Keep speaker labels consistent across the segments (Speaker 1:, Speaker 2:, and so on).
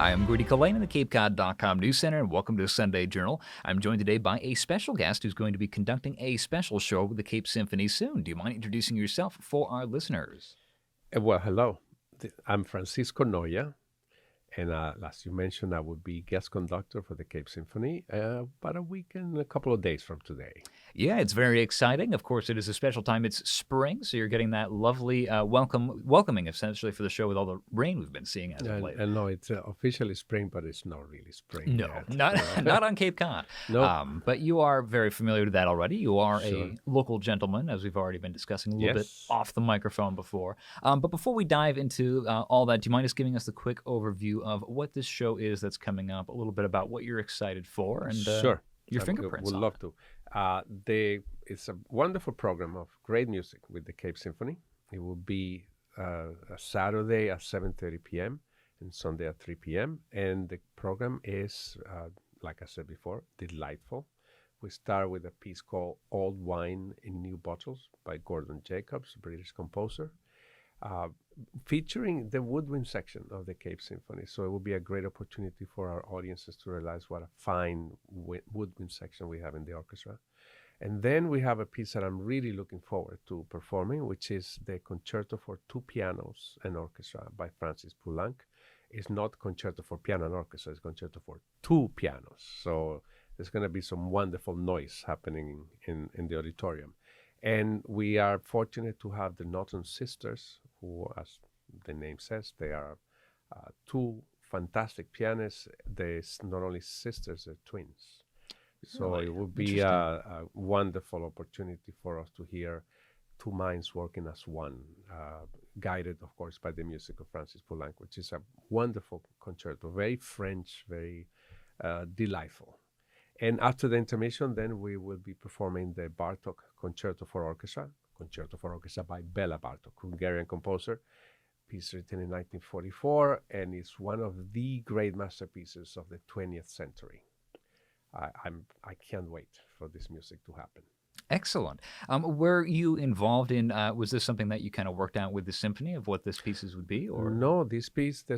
Speaker 1: Hi, I'm Grady Collane in the CapeCod.com News Center, and welcome to Sunday Journal. I'm joined today by a special guest who's going to be conducting a special show with the Cape Symphony soon. Do you mind introducing yourself for our listeners?
Speaker 2: Well, hello. I'm Francisco Noya, and as you mentioned, I would be guest conductor for the Cape Symphony about a week and a couple of days from today.
Speaker 1: Yeah, it's very exciting. Of course, it is a special time. It's spring, so you're getting that lovely welcoming essentially for the show with all the rain we've been seeing as of late.
Speaker 2: And no, it's officially spring, but it's not really spring
Speaker 1: No,
Speaker 2: yet.
Speaker 1: not on Cape Cod.
Speaker 2: No.
Speaker 1: But you are very familiar with that already. You are
Speaker 2: Sure.
Speaker 1: a local gentleman, as we've already been discussing a little bit
Speaker 2: Yes.
Speaker 1: off the microphone before. But before we dive into all that, do you mind just giving us the quick overview of what this show is that's coming up, a little bit about what you're excited for, and
Speaker 2: Sure.
Speaker 1: your
Speaker 2: I
Speaker 1: fingerprints
Speaker 2: would
Speaker 1: on
Speaker 2: love
Speaker 1: it?
Speaker 2: to. It's a wonderful program of great music with the Cape Symphony. It will be a Saturday at 7:30 p.m. and Sunday at 3 p.m. And the program is, like I said before, delightful. We start with a piece called Old Wine in New Bottles by Gordon Jacobs, British composer, uh, featuring the woodwind section of the Cape Symphony. So it will be a great opportunity for our audiences to realize what a fine woodwind section we have in the orchestra. And then we have a piece that I'm really looking forward to performing, which is the Concerto for Two Pianos and Orchestra by Francis Poulenc. It's not Concerto for Piano and Orchestra, it's Concerto for Two Pianos. So there's going to be some wonderful noise happening in the auditorium. And we are fortunate to have the Norton sisters, who, as the name says, they are two fantastic pianists. They're not only sisters, they're twins. So
Speaker 1: Really?
Speaker 2: it will be a wonderful opportunity for us to hear two minds working as one, guided, of course, by the music of Francis Poulenc, which is a wonderful concerto, very French, very delightful. And after the intermission, then we will be performing the Bartók Concerto for Orchestra by Bela Bartók, Hungarian composer, piece written in 1944, and it's one of the great masterpieces of the 20th century. I can't wait for this music to happen.
Speaker 1: Excellent. Were you involved in? Was this something that you kind of worked out with the symphony of what this pieces would be, or
Speaker 2: No, this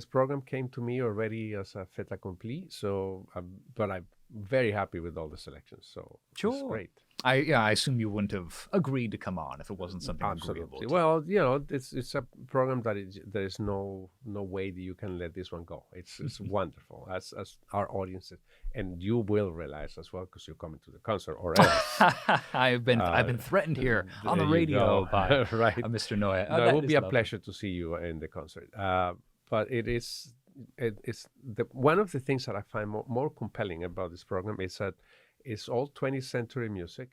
Speaker 2: program came to me already as a fait accompli. So, but I'm very happy with all the selections. So it's
Speaker 1: Sure.
Speaker 2: great.
Speaker 1: I assume you wouldn't have agreed to come on if it wasn't something agreeable.
Speaker 2: Absolutely.
Speaker 1: to-
Speaker 2: Well, it's a program that there is no way that you can let this one go. It's wonderful as our audiences, and you will realize as well because you're coming to the concert or else.
Speaker 1: I've been threatened here on the
Speaker 2: There you
Speaker 1: radio
Speaker 2: go.
Speaker 1: by
Speaker 2: Right.
Speaker 1: Mr. Noya.
Speaker 2: No,
Speaker 1: That
Speaker 2: it will
Speaker 1: is
Speaker 2: be a
Speaker 1: lovely.
Speaker 2: pleasure to see you in the concert. But it's one of the things that I find more compelling about this program is that it's all 20th century music,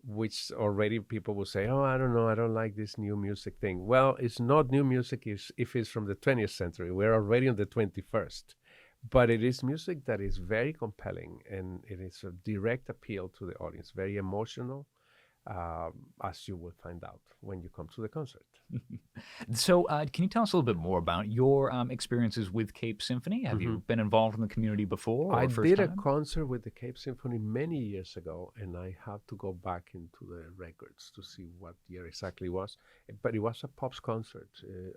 Speaker 2: which already people will say, oh, I don't know, I don't like this new music thing. Well, it's not new music if it's from the 20th century. We're already in the 21st. But it is music that is very compelling, and it is a direct appeal to the audience, very emotional, as you will find out when you come to the concert.
Speaker 1: So, can you tell us a little bit more about your experiences with Cape Symphony? Have you been involved in the community before? Or
Speaker 2: I
Speaker 1: first
Speaker 2: did a
Speaker 1: time?
Speaker 2: concert with the Cape Symphony many years ago, and I have to go back into the records to see what year exactly was. But it was a pops concert.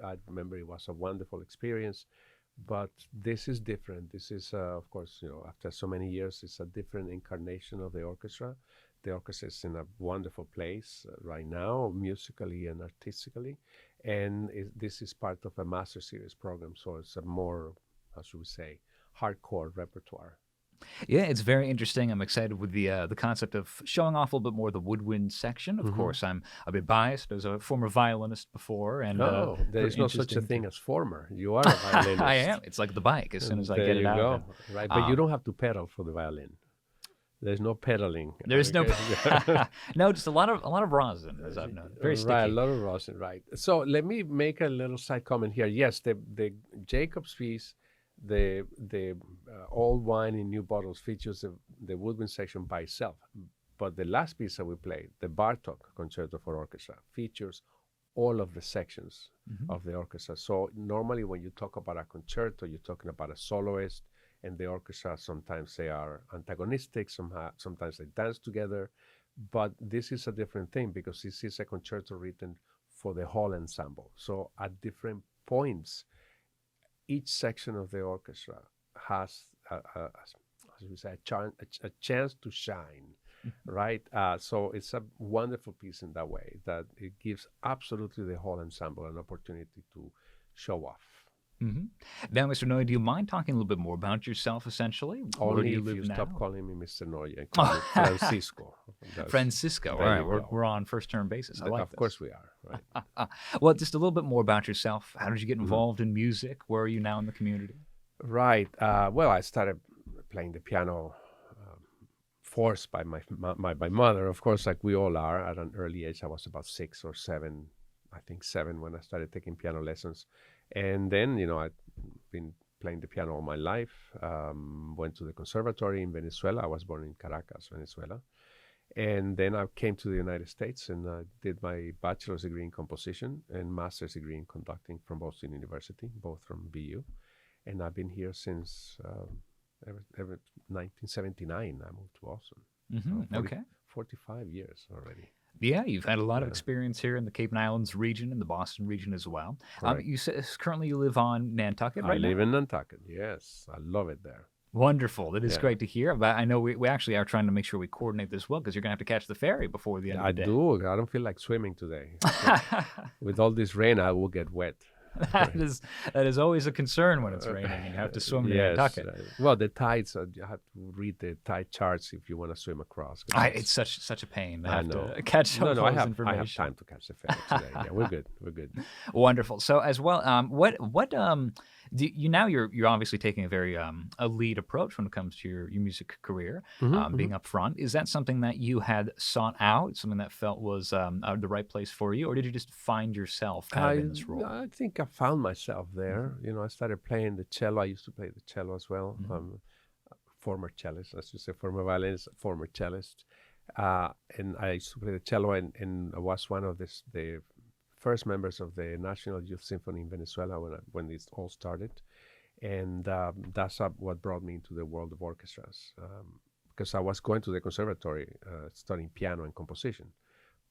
Speaker 2: I remember it was a wonderful experience. But this is different. This is, of course, after so many years, it's a different incarnation of the orchestra. The orchestra is in a wonderful place right now, musically and artistically. And this is part of a master series program, so it's a more, how should we say, hardcore repertoire.
Speaker 1: Yeah, it's very interesting. I'm excited with the concept of showing off a little bit more of the woodwind section. Of course, I'm a bit biased as a former violinist before, and
Speaker 2: Oh, there
Speaker 1: very
Speaker 2: is no such a
Speaker 1: interesting
Speaker 2: thing
Speaker 1: to-
Speaker 2: as former. You are a violinist.
Speaker 1: I am. It's like the bike. As soon as I
Speaker 2: There
Speaker 1: get it
Speaker 2: you
Speaker 1: out,
Speaker 2: go.
Speaker 1: and-
Speaker 2: Right, but you don't have to pedal for the violin. There's no pedaling.
Speaker 1: there's no
Speaker 2: Okay.
Speaker 1: no, just a lot of rosin, as I've known. Very sticky.
Speaker 2: Right, a lot of rosin, right. So let me make a little side comment here. Yes, the Jacobs piece, the Old Wine in New Bottles features the woodwind section by itself. But the last piece that we played, the Bartók Concerto for Orchestra, features all of the sections of the orchestra. So normally when you talk about a concerto, you're talking about a soloist and the orchestra. Sometimes they are antagonistic, sometimes they dance together. But this is a different thing because this is a concerto written for the whole ensemble. So at different points, each section of the orchestra has as we say, a chance to shine, right? So it's a wonderful piece in that way, that it gives absolutely the whole ensemble an opportunity to show off.
Speaker 1: Mm-hmm. Now, Mr. Noya, do you mind talking a little bit more about yourself, essentially? Where do
Speaker 2: Only
Speaker 1: you
Speaker 2: if you
Speaker 1: live
Speaker 2: stop
Speaker 1: now?
Speaker 2: calling me Mr. Noya and call me Francisco.
Speaker 1: Francisco. All
Speaker 2: There
Speaker 1: right,
Speaker 2: you go.
Speaker 1: we're on first-term basis. I like
Speaker 2: Of
Speaker 1: this.
Speaker 2: course we are, right?
Speaker 1: Well, just a little bit more about yourself. How did you get
Speaker 2: Mhm.
Speaker 1: involved in music? Where are you now in the community?
Speaker 2: Right. Well, I started playing the piano forced by my mother, of course, like we all are. At an early age, I was about 6 or 7, I think 7, when I started taking piano lessons. And then, I've been playing the piano all my life. Went to the conservatory in Venezuela. I was born in Caracas, Venezuela. And then I came to the United States and did my bachelor's degree in composition and master's degree in conducting from Boston University, both from BU. And I've been here since ever 1979. I moved to Boston.
Speaker 1: Mm-hmm.
Speaker 2: So 40
Speaker 1: Okay.
Speaker 2: 45 years already.
Speaker 1: Yeah, you've had a lot of
Speaker 2: Yeah.
Speaker 1: experience here in the Cape and Islands region and the Boston region as well.
Speaker 2: Correct.
Speaker 1: You said currently you live on Nantucket
Speaker 2: I
Speaker 1: right
Speaker 2: live
Speaker 1: now?
Speaker 2: in Nantucket. Yes, I love it there.
Speaker 1: Wonderful. That is
Speaker 2: Yeah.
Speaker 1: great to hear. But I know we actually are trying to make sure we coordinate this well because you're going to have to catch the ferry before the end
Speaker 2: I
Speaker 1: of the day.
Speaker 2: do. I don't feel like swimming today. With all this rain, I will get wet.
Speaker 1: that is always a concern when it's raining and you have to swim to
Speaker 2: Yes.
Speaker 1: Nantucket.
Speaker 2: Well, the tides, you have to read the tide charts if you want to swim across. 'Cause
Speaker 1: It's such a pain to
Speaker 2: I
Speaker 1: have
Speaker 2: know.
Speaker 1: to catch all
Speaker 2: No, I
Speaker 1: those
Speaker 2: have
Speaker 1: information.
Speaker 2: time to catch the ferry today. Yeah, we're good. We're good.
Speaker 1: Wonderful. So as well, what you're obviously taking a very a lead approach when it comes to your music career, being upfront. Is that something that you had sought out, something that felt was the right place for you, or did you just find yourself kind of in this role?
Speaker 2: I think I found myself there. I started playing the cello. I used to play the cello as well. Former cellist, as you say, former violinist, former cellist. And I used to play the cello, and I was one of the first members of the National Youth Symphony in Venezuela when it all started. And that's what brought me into the world of orchestras. Because I was going to the conservatory studying piano and composition.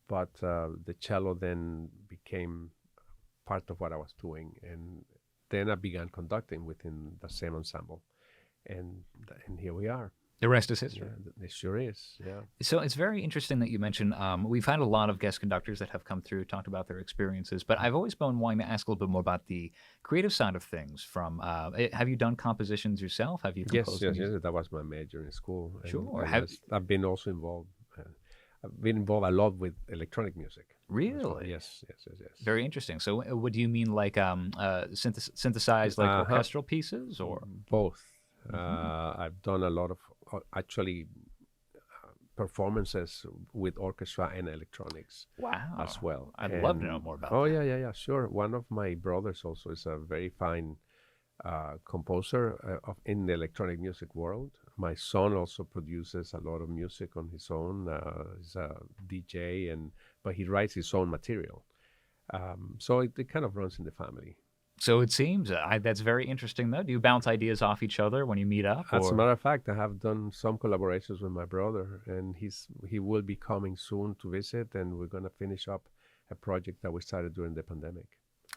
Speaker 2: But the cello then became part of what I was doing. And then I began conducting within the same ensemble. And here we are.
Speaker 1: The rest is history.
Speaker 2: Yeah, it sure is. Yeah.
Speaker 1: So it's very interesting that you mentioned we've had a lot of guest conductors that have come through, talked about their experiences, but I've always been wanting to ask a little bit more about the creative side of things. From have you done compositions yourself? Have you composed
Speaker 2: Yes.
Speaker 1: music?
Speaker 2: That was my major in school. And
Speaker 1: Sure.
Speaker 2: I've been also involved. I've been involved a lot with electronic music.
Speaker 1: Really?
Speaker 2: Yes.
Speaker 1: Very interesting. So what do you mean, like synthesized like orchestral pieces, or
Speaker 2: both? I've done a lot of actually performances with orchestra and electronics.
Speaker 1: wow,
Speaker 2: as well.
Speaker 1: I'd love to know more about
Speaker 2: Oh
Speaker 1: that.
Speaker 2: yeah, sure. One of my brothers also is a very fine composer in the electronic music world. My son also produces a lot of music on his own. He's a DJ, but he writes his own material. So it kind of runs in the family.
Speaker 1: So it seems that's very interesting, though. Do you bounce ideas off each other when you meet up?
Speaker 2: As a
Speaker 1: or-
Speaker 2: matter of fact, I have done some collaborations with my brother, and he will be coming soon to visit, and we're going to finish up a project that we started during the pandemic.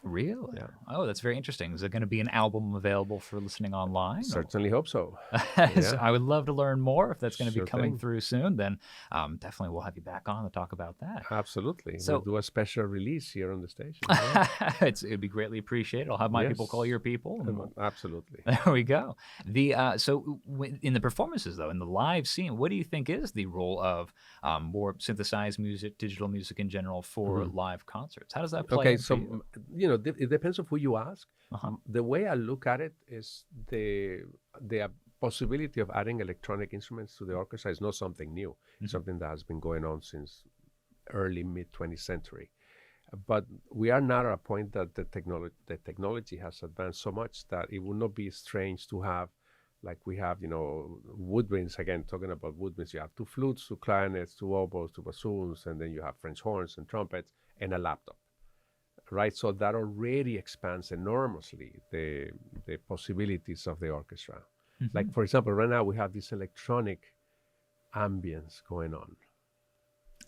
Speaker 1: Really?
Speaker 2: Yeah.
Speaker 1: Oh, that's very interesting. Is there going to be an album available for listening online? or-
Speaker 2: Certainly hope so.
Speaker 1: So
Speaker 2: Yeah.
Speaker 1: I would love to learn more. If that's going to
Speaker 2: Sure
Speaker 1: be coming
Speaker 2: thing.
Speaker 1: through soon, then definitely we'll have you back on to talk about that.
Speaker 2: Absolutely.
Speaker 1: So-
Speaker 2: We'll do a special release here on the station. Yeah.
Speaker 1: It'd be greatly appreciated. I'll have my people call
Speaker 2: Yes.
Speaker 1: your people. And we'll-
Speaker 2: Absolutely.
Speaker 1: there we go. In the performances, though, in the live scene, what do you think is the role of more synthesized music, digital music in general for live concerts? How does that play?
Speaker 2: Okay,
Speaker 1: into
Speaker 2: so
Speaker 1: you?
Speaker 2: it depends on who you ask.
Speaker 1: Uh-huh.
Speaker 2: The way I look at it is the possibility of adding electronic instruments to the orchestra is not something new. It's something that has been going on since early mid 20th century. But we are now at a point that the technology has advanced so much that it would not be strange to have, like we have, woodwinds. Again, talking about woodwinds, you have 2 flutes, 2 clarinets, 2 oboes, 2 bassoons, and then you have French horns and trumpets and a laptop. Right, so that already expands enormously the possibilities of the orchestra. Like, for example, right now we have this electronic ambience going on.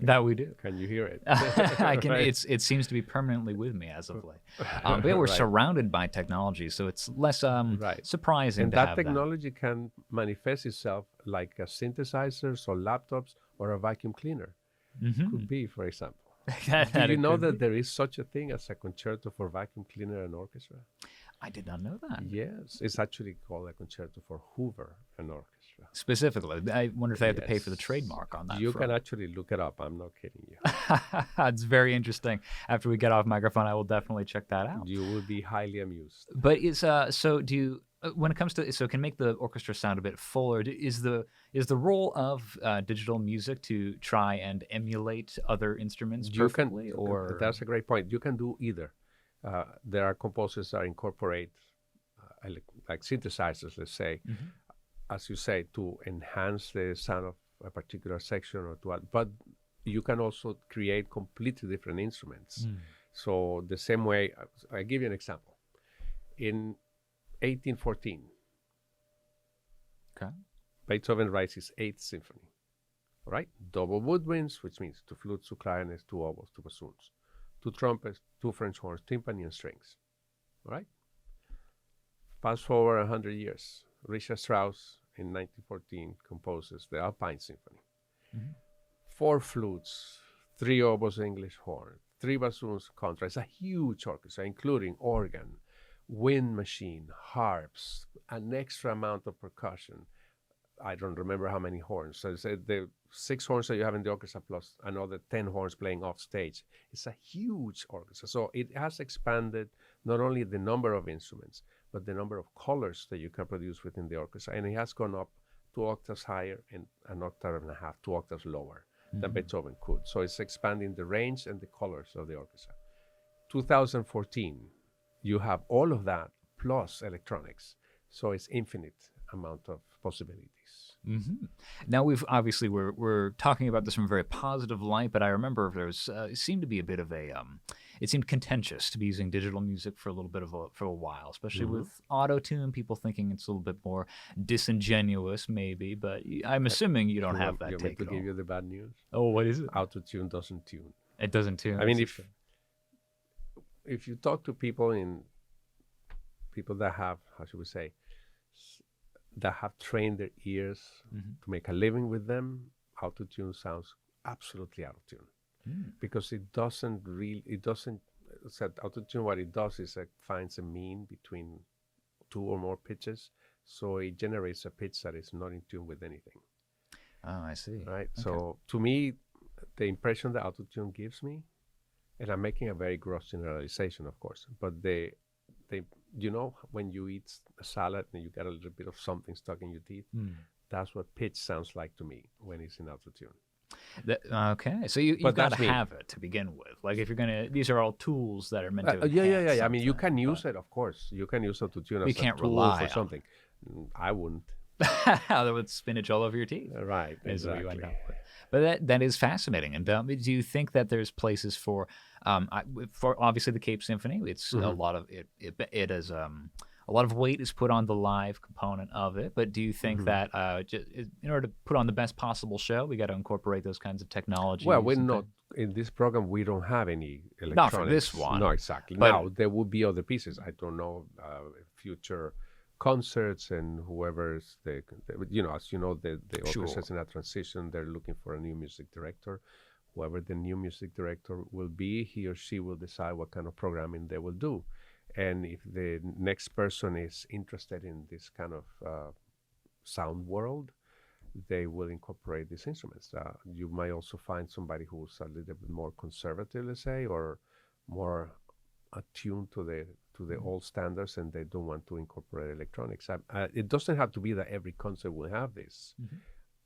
Speaker 1: That we do.
Speaker 2: Can you hear it?
Speaker 1: I can.
Speaker 2: Right.
Speaker 1: It seems to be permanently with me as of late. But yeah, we're
Speaker 2: Right.
Speaker 1: surrounded by technology, so it's less
Speaker 2: Right.
Speaker 1: surprising
Speaker 2: And
Speaker 1: to
Speaker 2: that
Speaker 1: have
Speaker 2: technology can manifest itself like a synthesizers or laptops or a vacuum cleaner.
Speaker 1: that.
Speaker 2: Could be, for example.
Speaker 1: That
Speaker 2: Do you
Speaker 1: it
Speaker 2: know
Speaker 1: could
Speaker 2: that
Speaker 1: be.
Speaker 2: there is such a thing as a concerto for vacuum cleaner and orchestra?
Speaker 1: I did not know that.
Speaker 2: Yes, it's actually called a concerto for Hoover and orchestra.
Speaker 1: Specifically, I wonder if they have to pay for the
Speaker 2: Yes.
Speaker 1: trademark on that.
Speaker 2: You can
Speaker 1: front.
Speaker 2: actually look it up. I'm not kidding you.
Speaker 1: It's very interesting. After we get off microphone, I will definitely check that out.
Speaker 2: You will be highly amused.
Speaker 1: But is so do you when it comes to so can make the orchestra sound a bit fuller? Is the role of digital music to try and emulate other instruments
Speaker 2: You
Speaker 1: perfectly,
Speaker 2: can,
Speaker 1: or
Speaker 2: that's a great point. You can do either. There are composers that incorporate like synthesizers, let's say,
Speaker 1: Mhm.
Speaker 2: as you say, to enhance the sound of a particular section or to add, but you can also create completely different instruments.
Speaker 1: Mm.
Speaker 2: So the same way, I give you an example. In 1814,
Speaker 1: Okay.
Speaker 2: Beethoven writes his Eighth Symphony. All right, double woodwinds, which means two flutes, two clarinets, two oboes, two bassoons, two trumpets, two French horns, timpani, and strings. All right. Fast forward 100 years, Richard Strauss in 1914 composes the Alpine Symphony.
Speaker 1: Mhm.
Speaker 2: 4 flutes, 3 oboes, English horn, 3 bassoons, contra. It's a huge orchestra, including organ, wind machine, harps, an extra amount of percussion. I don't remember how many horns. So it's the 6 horns that you have in the orchestra plus another 10 horns playing off stage. It's a huge orchestra. So it has expanded not only the number of instruments, but the number of colors that you can produce within the orchestra. And it has gone up 2 octaves higher and an octave and a half, 2 octaves lower than Beethoven could. So it's expanding the range and the colors of the orchestra. 2014, you have all of that plus electronics. So it's infinite amount of possibilities.
Speaker 1: Hmm. Now we're talking about this from a very positive light, but I remember there was it seemed to be a bit of a it seemed contentious to be using digital music for a little bit of for a while, especially with auto tune. People thinking it's a little bit more disingenuous, maybe. But I'm assuming you don't have that
Speaker 2: You want me
Speaker 1: take
Speaker 2: to
Speaker 1: at
Speaker 2: give
Speaker 1: all.
Speaker 2: you the bad news?
Speaker 1: Oh, what is it?
Speaker 2: Auto-tune doesn't tune.
Speaker 1: It doesn't tune.
Speaker 2: I mean,
Speaker 1: That's
Speaker 2: if you talk to people that have, how should we say, that have trained their ears to make a living with them, auto-tune sounds absolutely out of tune because it doesn't, auto-tune, what it does is it finds a mean between 2 or more pitches. So it generates a pitch that is not in tune with anything.
Speaker 1: Oh, I see.
Speaker 2: Right.
Speaker 1: Okay.
Speaker 2: So to me, the impression that auto-tune gives me, and I'm making a very gross generalization, of course, but you know, when you eat a salad and you get a little bit of something stuck in your teeth, that's what pitch sounds like to me when it's in auto-tune.
Speaker 1: Okay, so you've
Speaker 2: But
Speaker 1: got
Speaker 2: that's
Speaker 1: to
Speaker 2: me.
Speaker 1: have it to begin with. Like if you're gonna, these are all tools that are meant to.
Speaker 2: Yeah.
Speaker 1: enhance
Speaker 2: I mean, you
Speaker 1: something,
Speaker 2: can use it, of course. You can use auto-tune
Speaker 1: We
Speaker 2: as a
Speaker 1: can't
Speaker 2: tool
Speaker 1: rely
Speaker 2: for
Speaker 1: on
Speaker 2: something. I wouldn't.
Speaker 1: that would spinach all over your teeth.
Speaker 2: Right.
Speaker 1: Is what you end
Speaker 2: Exactly.
Speaker 1: up with. But that is fascinating. And do you think that there's places for obviously the Cape Symphony? It's a lot of it is a lot of weight is put on the live component of it. But do you think that in order to put on the best possible show, we got to incorporate those kinds of technologies?
Speaker 2: Well, we're
Speaker 1: and
Speaker 2: not in this program. We don't have any electronics.
Speaker 1: Not for this one.
Speaker 2: No, exactly.
Speaker 1: But-
Speaker 2: Now there will be other pieces. I don't know future concerts and whoever's as you know, the orchestra's in a transition. They're looking for a new music director. Whoever the new music director will be, he or she will decide what kind of programming they will do. And if the next person is interested in this kind of sound world, they will incorporate these instruments. You might also find somebody who's a little bit more conservative, let's say, or more attuned to the old standards, and they don't want to incorporate electronics. It doesn't have to be that every concert will have this.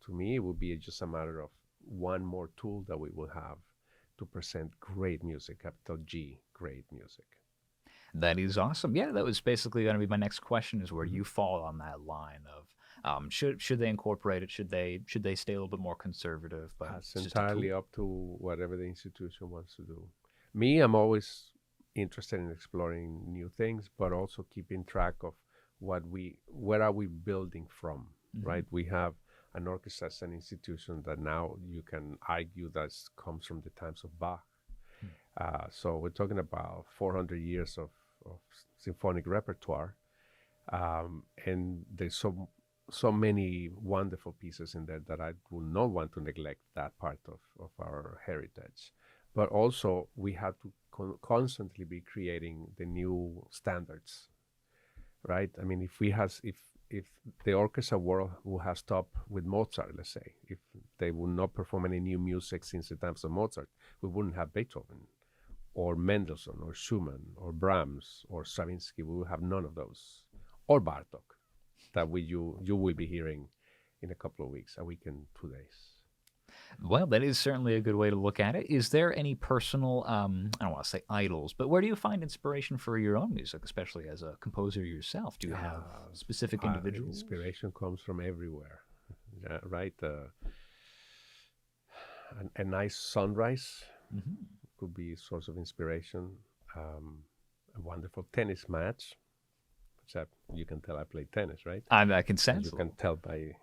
Speaker 2: To me, it would be just a matter of one more tool that we will have to present great music, capital G, great music.
Speaker 1: That is awesome. Yeah, that was basically going to be my next question: is where you fall on that line of should they incorporate it? Should they stay a little bit more conservative? But
Speaker 2: It's
Speaker 1: it's just a
Speaker 2: entirely
Speaker 1: tool.
Speaker 2: up to whatever the institution wants to do. Me, I'm always interested in exploring new things, but also keeping track of where are we building from, right? We have an orchestra as an institution that now you can argue that comes from the times of Bach. So we're talking about 400 years of symphonic repertoire, and there's so many wonderful pieces in there that I would not want to neglect that part of our heritage. But also we have to constantly be creating the new standards, right? I mean, if the orchestra world who has stopped with Mozart, let's say, if they would not perform any new music since the times of Mozart, we wouldn't have Beethoven or Mendelssohn or Schumann or Brahms or Stravinsky. We will have none of those, or Bartok, that you will be hearing in a couple of weeks, a week and 2 days.
Speaker 1: Well, that is certainly a good way to look at it. Is there any personal, I don't want to say idols, but where do you find inspiration for your own music, especially as a composer yourself? Do you have specific individuals?
Speaker 2: Inspiration comes from everywhere, right? A nice sunrise could be a source of inspiration. A wonderful tennis match. You can tell I play tennis, right?
Speaker 1: I can sense.
Speaker 2: You can tell by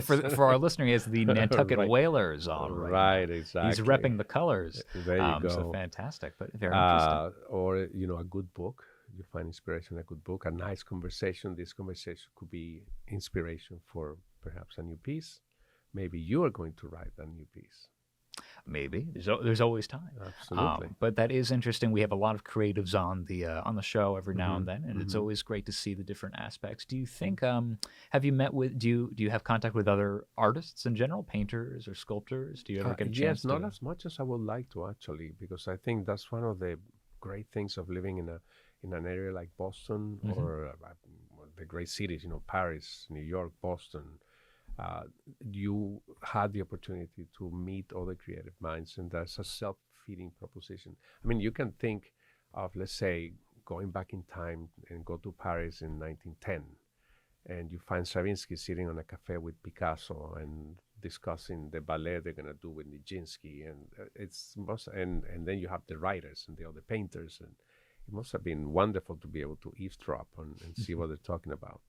Speaker 1: for our listener, he has the Nantucket
Speaker 2: Right.
Speaker 1: Whalers on.
Speaker 2: Right,
Speaker 1: now.
Speaker 2: exactly.
Speaker 1: He's repping the colors.
Speaker 2: There you go.
Speaker 1: So fantastic, but very interesting.
Speaker 2: Or a good book. You find inspiration in a good book. A nice conversation. This conversation could be inspiration for perhaps a new piece. Maybe you are going to write a new piece.
Speaker 1: Maybe there's always time.
Speaker 2: Absolutely.
Speaker 1: But that is interesting. We have a lot of creatives on the show every now and then, and it's always great to see the different aspects. Do you think have you met with do you have contact with other artists in general, painters or sculptors? Do you ever get a chance?
Speaker 2: Yes, not as much as I would like to actually, because I think that's one of the great things of living in an area like Boston or the great cities, Paris, New York, Boston. You had the opportunity to meet other creative minds, and that's a self-feeding proposition. I mean, you can think of, let's say, going back in time and go to Paris in 1910, and you find Stravinsky sitting on a cafe with Picasso and discussing the ballet they're going to do with Nijinsky, and and then you have the writers and the other painters, and it must have been wonderful to be able to eavesdrop on and see what they're talking about.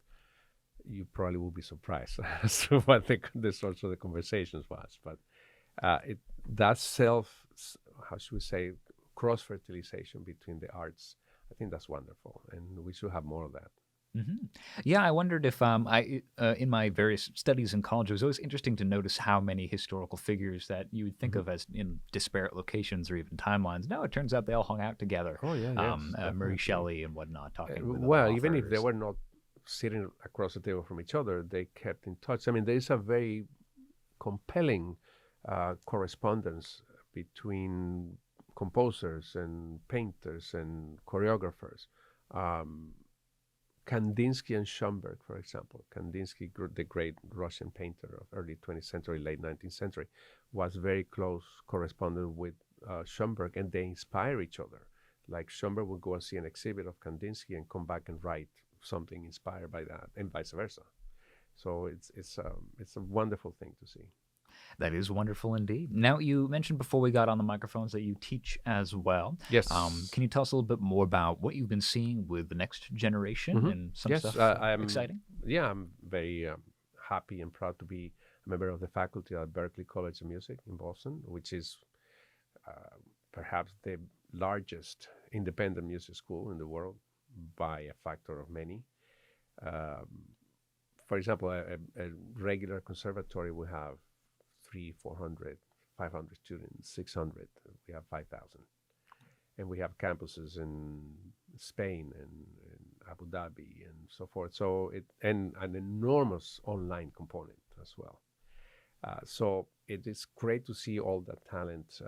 Speaker 2: You probably will be surprised as to what the source of the conversations was. But that how should we say, cross-fertilization between the arts, I think that's wonderful, and we should have more of that.
Speaker 1: Yeah, I wondered if in my various studies in college, it was always interesting to notice how many historical figures that you would think of as in disparate locations or even timelines. No, it turns out they all hung out together.
Speaker 2: Oh, yeah, yes.
Speaker 1: Murray Shelley and whatnot, talking with
Speaker 2: well,
Speaker 1: other
Speaker 2: even if they
Speaker 1: authors.
Speaker 2: were not sitting across the table from each other, they kept in touch. I mean, there is a very compelling correspondence between composers and painters and choreographers. Kandinsky and Schoenberg, for example. Kandinsky, the great Russian painter of early 20th century, late 19th century, was very close correspondent with Schoenberg, and they inspire each other. Like Schoenberg would go and see an exhibit of Kandinsky and come back and write something inspired by that, and vice versa. So it's a wonderful thing to see.
Speaker 1: That is wonderful indeed. Now, you mentioned before we got on the microphones that you teach as well.
Speaker 2: Yes.
Speaker 1: Can you tell us a little bit more about what you've been seeing with the next generation and some stuff exciting?
Speaker 2: Yeah, I'm very happy and proud to be a member of the faculty at Berklee College of Music in Boston, which is perhaps the largest independent music school in the world by a factor of many. For example, a regular conservatory will have 300, 400, 500 students, 600. We have 5,000. And we have campuses in Spain and Abu Dhabi and so forth. So and an enormous online component as well. So it is great to see all that talent.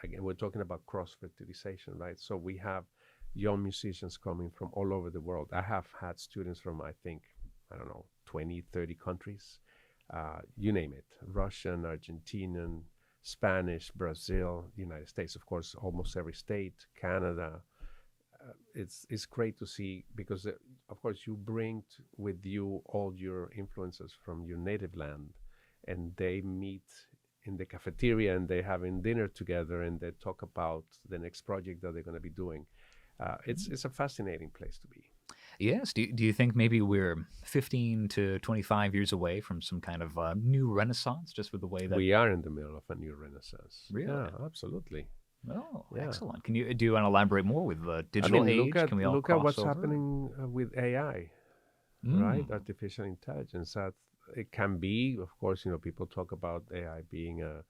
Speaker 2: Again, we're talking about cross-fertilization, right? So we have young musicians coming from all over the world. I have had students from, I don't know, 20, 30 countries. You name it, Russian, Argentinian, Spanish, Brazil, United States, of course, almost every state, Canada. It's great to see because, of course, you bring with you all your influences from your native land, and they meet in the cafeteria and they're having dinner together and they talk about the next project that they're going to be doing. It's a fascinating place to be.
Speaker 1: Yes. Do you think maybe we're 15 to 25 years away from some kind of new renaissance, just with the way that?
Speaker 2: We are in the middle of a new renaissance.
Speaker 1: Really?
Speaker 2: Yeah, absolutely.
Speaker 1: Oh,
Speaker 2: Yeah.
Speaker 1: excellent. Do you want to elaborate more with the
Speaker 2: I
Speaker 1: digital
Speaker 2: mean,
Speaker 1: age? Can we all
Speaker 2: look at
Speaker 1: cross
Speaker 2: what's
Speaker 1: over?
Speaker 2: happening with AI, right? Artificial intelligence. That it can be, of course, people talk about AI being a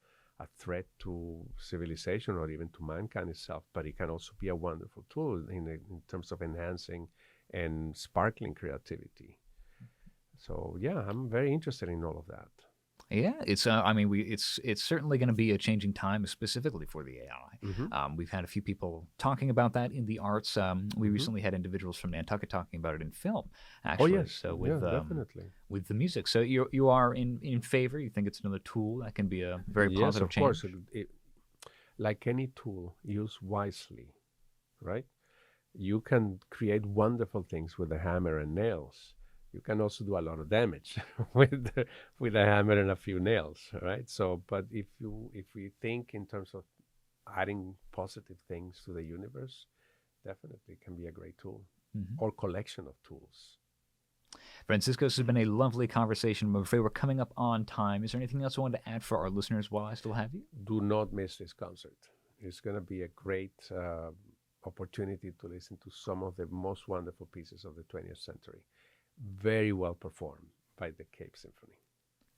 Speaker 2: threat to civilization or even to mankind itself, but it can also be a wonderful tool in terms of enhancing and sparkling creativity. So yeah, I'm very interested in all of that.
Speaker 1: Yeah, it's I mean it's certainly going to be a changing time specifically for the AI.
Speaker 2: Hmm.
Speaker 1: We've had a few people talking about that in the arts. We
Speaker 2: Hmm.
Speaker 1: recently had individuals from Nantucket talking about it in film,
Speaker 2: Oh
Speaker 1: actually.
Speaker 2: yes,
Speaker 1: So
Speaker 2: yeah, definitely.
Speaker 1: with the music, so you are in favor. You think it's another tool that can be a very
Speaker 2: Yes,
Speaker 1: positive
Speaker 2: of course.
Speaker 1: change.
Speaker 2: Like any tool, used wisely, right? You can create wonderful things with a hammer and nails. You can also do a lot of damage with a hammer and a few nails, right? So, but if we think in terms of adding positive things to the universe, definitely can be a great tool
Speaker 1: Mhm.
Speaker 2: or collection of tools.
Speaker 1: Francisco, this has been a lovely conversation. I'm afraid we're coming up on time. Is there anything else I wanted to add for our listeners while I still have you?
Speaker 2: Do not miss this concert. It's going to be a great opportunity to listen to some of the most wonderful pieces of the 20th century. Very well performed by the Cape Symphony.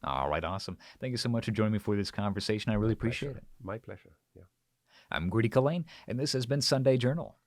Speaker 1: All right, awesome. Thank you so much for joining me for this conversation. I really appreciate it.
Speaker 2: My pleasure. Yeah.
Speaker 1: I'm Grady Collane, and this has been Sunday Journal.